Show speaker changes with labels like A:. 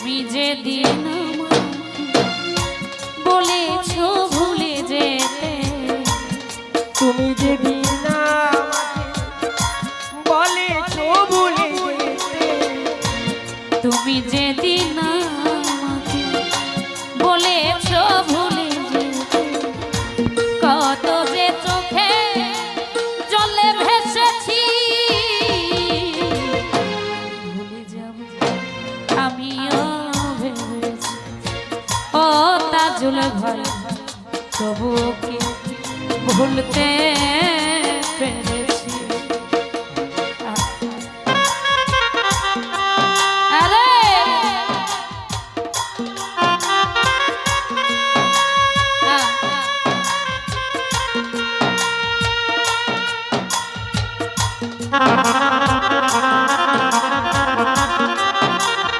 A: তুমি যেদিন বলেছো ভুলে যেতে,
B: তুমি যেদিন বলেছো ভুলে যেতে,
A: তুমি যেদিন বলেছো ভুলে যেতে, কত যে চোখে জলে ভেসেছি, ভুলে যাব আমিও ভেবেছি। ও তাজুল ভাই তবু কি ভুলতে